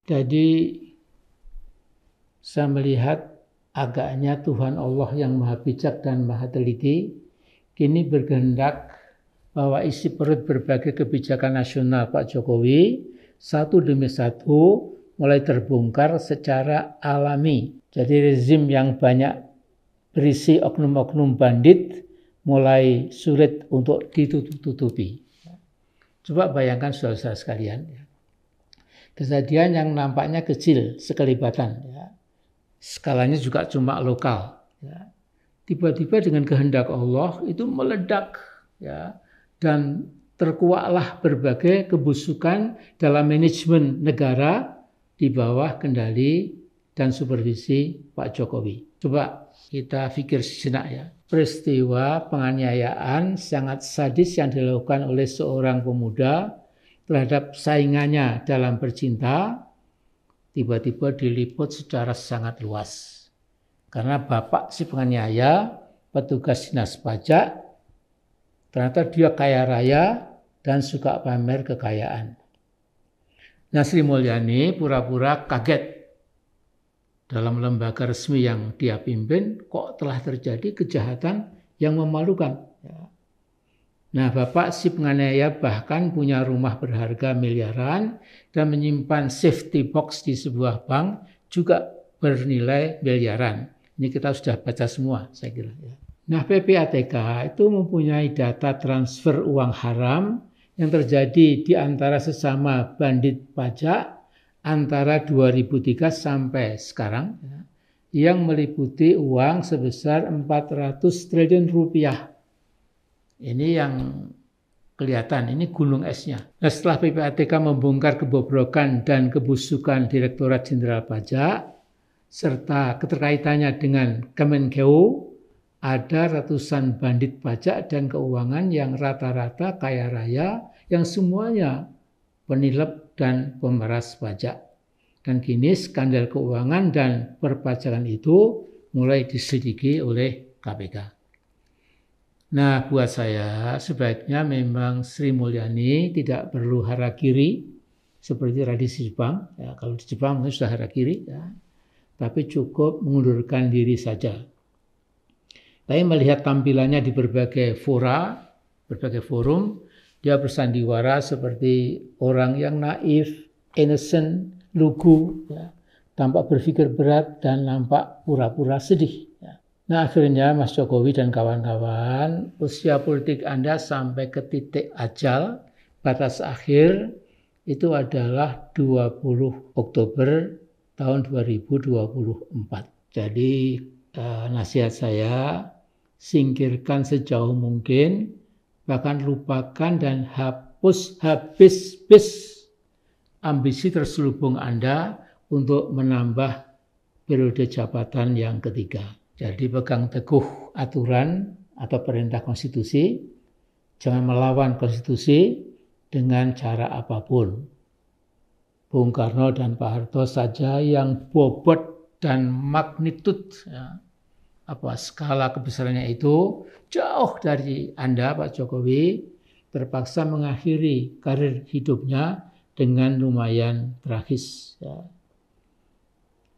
Jadi saya melihat agaknya Tuhan Allah yang maha bijak dan maha teliti kini berkehendak bahwa isi perut berbagai kebijakan nasional Pak Jokowi satu demi satu mulai terbongkar secara alami. Jadi rezim yang banyak berisi oknum-oknum bandit mulai sulit untuk ditutupi. Coba bayangkan saudara-saudara sekalian, kejadian yang nampaknya kecil sekelibatan, skalanya juga cuma lokal, tiba-tiba dengan kehendak Allah itu meledak, dan terkuaklah berbagai kebusukan dalam manajemen negara di bawah kendali dan supervisi Pak Jokowi. Coba kita pikir sejenak ya. Peristiwa penganiayaan sangat sadis yang dilakukan oleh seorang pemuda terhadap saingannya dalam bercinta tiba-tiba diliput secara sangat luas. Karena bapak si penganiaya, petugas dinas pajak, ternyata dia kaya raya dan suka pamer kekayaan. Nah, Sri Mulyani pura-pura kaget. Dalam lembaga resmi yang dia pimpin, kok telah terjadi kejahatan yang memalukan. Nah, bapak si penganiaya bahkan punya rumah berharga miliaran dan menyimpan safety box di sebuah bank juga bernilai miliaran. Ini kita sudah baca semua, saya kira. Nah, PPATK itu mempunyai data transfer uang haram yang terjadi di antara sesama bandit pajak antara 2003 sampai sekarang, yang meliputi uang sebesar 400 triliun rupiah. Ini yang kelihatan, ini gunung esnya. Nah, setelah PPATK membongkar kebobrokan dan kebusukan Direktorat Jenderal Pajak, serta keterkaitannya dengan Kemenkeu, ada ratusan bandit pajak dan keuangan yang rata-rata kaya raya, yang semuanya penilep dan pemeras pajak. Dan kini skandal keuangan dan perpajakan itu mulai diselidiki oleh KPK. Nah, buat saya sebaiknya memang Sri Mulyani tidak perlu harakiri seperti tradisi Jepang. Kalau di Jepang mungkin sudah harakiri, tapi cukup mengundurkan diri saja. Tapi melihat tampilannya di berbagai fora, berbagai forum, dia bersandiwara seperti orang yang naif, innocent, lugu, tampak berpikir berat dan nampak pura-pura sedih. Nah, akhirnya Mas Jokowi dan kawan-kawan, usia politik Anda sampai ke titik ajal, batas akhir itu adalah 20 Oktober tahun 2024. Jadi nasihat saya, singkirkan sejauh mungkin, bahkan lupakan dan hapus habis ambisi terselubung Anda untuk menambah periode jabatan yang ketiga. Jadi pegang teguh aturan atau perintah konstitusi, jangan melawan konstitusi dengan cara apapun. Bung Karno dan Pak Harto saja yang bobot dan magnitud, skala kebesarannya itu jauh dari Anda Pak Jokowi, terpaksa mengakhiri karir hidupnya dengan lumayan tragis.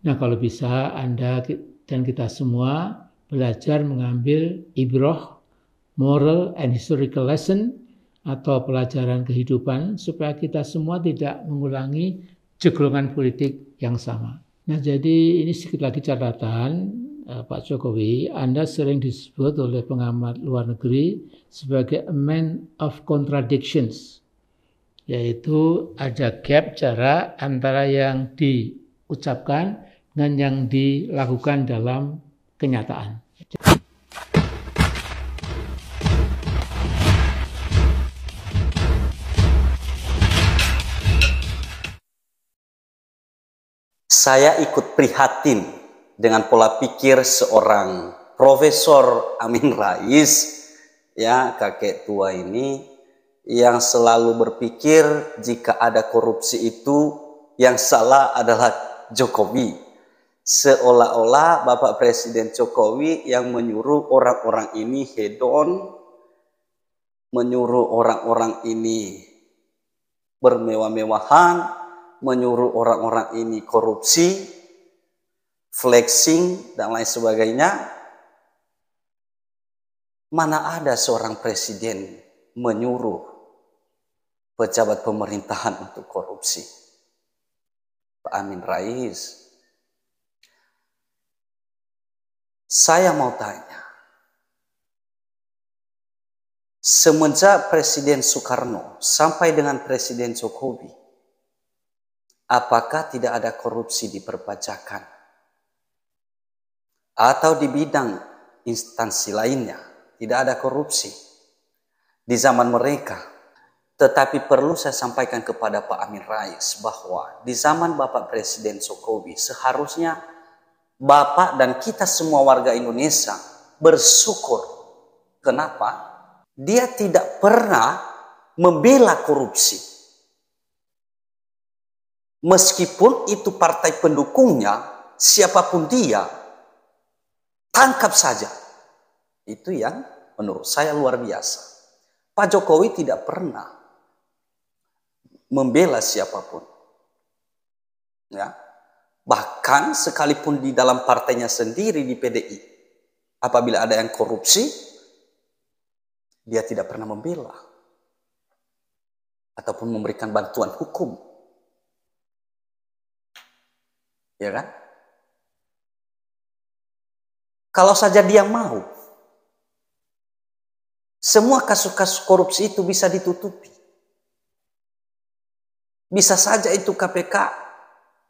Nah, kalau bisa Anda dan kita semua belajar mengambil ibrah, moral and historical lesson atau pelajaran kehidupan supaya kita semua tidak mengulangi jeglongan politik yang sama. Nah, jadi ini sedikit lagi catatan Pak Jokowi, Anda sering disebut oleh pengamat luar negeri sebagai a man of contradictions, yaitu ada gap jarak antara yang diucapkan dan yang dilakukan dalam kenyataan. Saya ikut prihatin dengan pola pikir seorang Profesor Amin Rais, kakek tua ini, yang selalu berpikir jika ada korupsi itu yang salah adalah Jokowi. Seolah-olah Bapak Presiden Jokowi yang menyuruh orang-orang ini hedon, menyuruh orang-orang ini bermewah-mewahan, menyuruh orang-orang ini korupsi, flexing, dan lain sebagainya. Mana ada seorang presiden menyuruh pejabat pemerintahan untuk korupsi? Pak Amin Rais, saya mau tanya, semenjak Presiden Soekarno sampai dengan Presiden Jokowi, apakah tidak ada korupsi di perpajakan atau di bidang instansi lainnya? Tidak ada korupsi di zaman mereka. Tetapi perlu saya sampaikan kepada Pak Amin Rais bahwa di zaman Bapak Presiden Jokowi seharusnya Bapak dan kita semua warga Indonesia bersyukur. Kenapa? Dia tidak pernah membela korupsi. Meskipun itu partai pendukungnya, siapapun dia, tangkap saja. Itu yang menurut saya luar biasa. Pak Jokowi tidak pernah membela siapapun. Ya. Bahkan sekalipun di dalam partainya sendiri di PDI, apabila ada yang korupsi, dia tidak pernah membela ataupun memberikan bantuan hukum. Ya kan? Kalau saja dia mau, semua kasus-kasus korupsi itu bisa ditutupi. Bisa saja itu KPK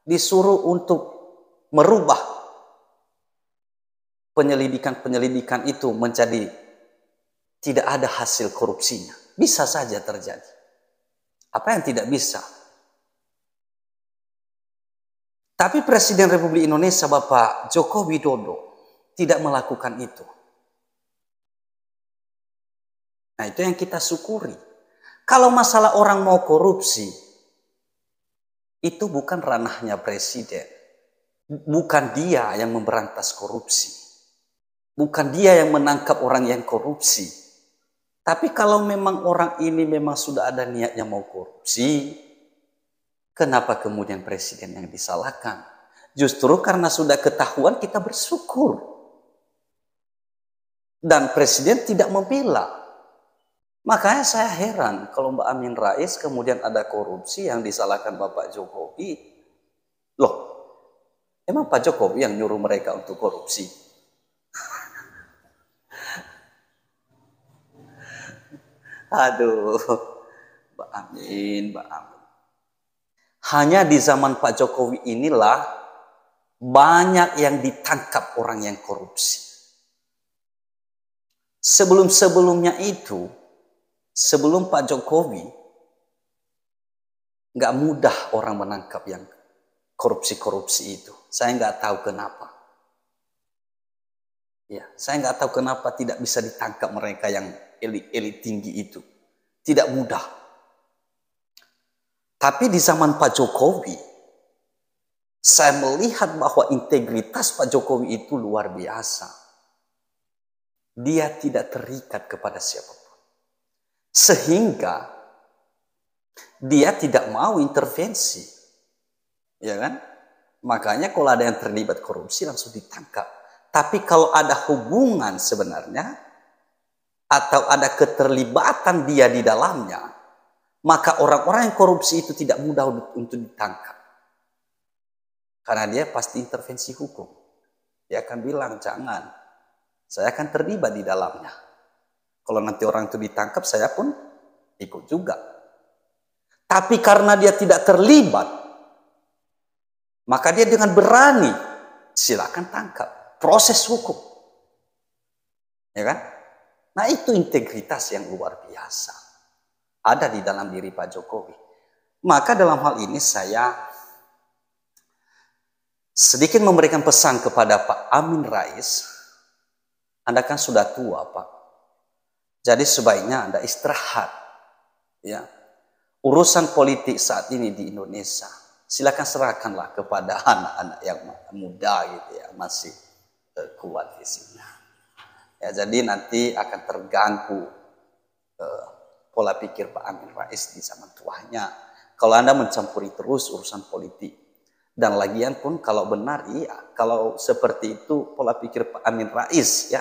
disuruh untuk merubah penyelidikan itu menjadi tidak ada hasil korupsinya. Bisa saja terjadi. Apa yang tidak bisa? Tapi Presiden Republik Indonesia Bapak Joko Widodo tidak melakukan itu. Nah, itu yang kita syukuri. Kalau masalah orang mau korupsi, itu bukan ranahnya presiden. Bukan dia yang memberantas korupsi. Bukan dia yang menangkap orang yang korupsi. Tapi kalau memang orang ini memang sudah ada niatnya mau korupsi, kenapa kemudian presiden yang disalahkan? Justru karena sudah ketahuan kita bersyukur. Dan presiden tidak membela. Makanya saya heran kalau Mbak Amin Rais kemudian ada korupsi yang disalahkan Bapak Jokowi. Loh, emang Pak Jokowi yang nyuruh mereka untuk korupsi? Aduh, Mbak Amin. Hanya di zaman Pak Jokowi inilah banyak yang ditangkap orang yang korupsi. Sebelum-sebelumnya itu, sebelum Pak Jokowi, nggak mudah orang menangkap yang korupsi-korupsi itu. Saya nggak tahu kenapa. Ya, saya nggak tahu kenapa tidak bisa ditangkap mereka yang elit-elit tinggi itu. Tidak mudah. Tapi di zaman Pak Jokowi, saya melihat bahwa integritas Pak Jokowi itu luar biasa. Dia tidak terikat kepada siapapun. Sehingga dia tidak mau intervensi. Ya kan? Makanya kalau ada yang terlibat korupsi langsung ditangkap. Tapi kalau ada hubungan sebenarnya atau ada keterlibatan dia di dalamnya, maka orang-orang yang korupsi itu tidak mudah untuk ditangkap. Karena dia pasti intervensi hukum. Dia akan bilang, jangan. Saya akan terlibat di dalamnya. Kalau nanti orang itu ditangkap, saya pun ikut juga. Tapi karena dia tidak terlibat, maka dia dengan berani, silakan tangkap. Proses hukum. Ya kan? Nah, itu integritas yang luar biasa. Ada di dalam diri Pak Jokowi. Maka dalam hal ini saya sedikit memberikan pesan kepada Pak Amin Rais. Anda kan sudah tua, Pak. Jadi sebaiknya Anda istirahat. Ya. Urusan politik saat ini di Indonesia, silakan serahkanlah kepada anak-anak yang muda gitu ya, masih kuat visinya. Ya, jadi nanti akan terganggu pola pikir Pak Amin Rais di zaman tuanya. Kalau Anda mencampuri terus urusan politik. Dan lagian pun kalau benar iya, kalau seperti itu pola pikir Pak Amin Rais ya,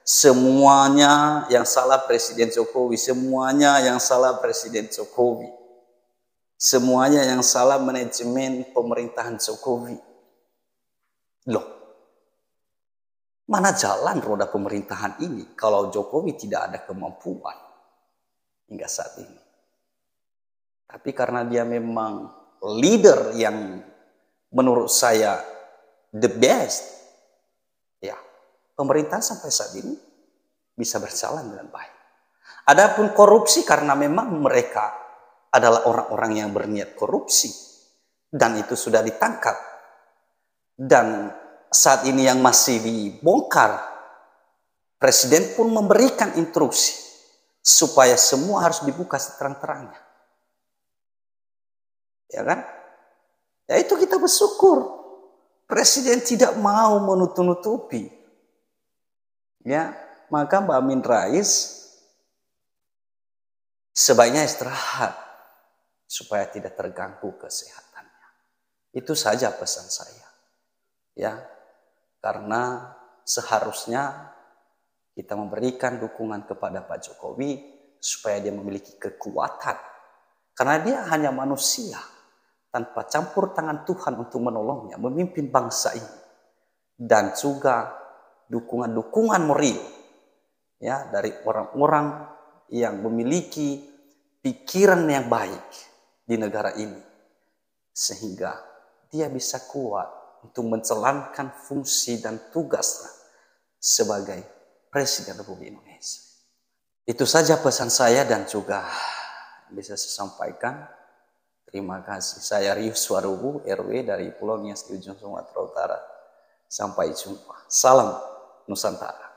semuanya yang salah Presiden Jokowi, semuanya yang salah Presiden Jokowi, semuanya yang salah manajemen pemerintahan Jokowi. Loh, mana jalan roda pemerintahan ini kalau Jokowi tidak ada kemampuan hingga saat ini. Tapi karena dia memang leader yang menurut saya the best, ya pemerintahan sampai saat ini bisa berjalan dengan baik. Adapun korupsi karena memang mereka adalah orang-orang yang berniat korupsi dan itu sudah ditangkap. Dan saat ini yang masih dibongkar, Presiden pun memberikan instruksi supaya semua harus dibuka seterang-terangnya. Ya kan? Ya itu kita bersyukur. Presiden tidak mau menutup-nutupi. Ya, maka Mbak Amin Rais sebaiknya istirahat supaya tidak terganggu kesehatannya. Itu saja pesan saya. Ya, karena seharusnya kita memberikan dukungan kepada Pak Jokowi supaya dia memiliki kekuatan. Karena dia hanya manusia tanpa campur tangan Tuhan untuk menolongnya, memimpin bangsa ini. Dan juga dukungan-dukungan moral ya dari orang-orang yang memiliki pikiran yang baik di negara ini. Sehingga dia bisa kuat untuk menjalankan fungsi dan tugasnya sebagai Presiden Republik Indonesia. Itu saja pesan saya dan juga bisa saya sampaikan. Terima kasih. Saya Rius Warubu, RW dari Pulau Nias di ujung Sumatera Utara. Sampai jumpa. Salam Nusantara.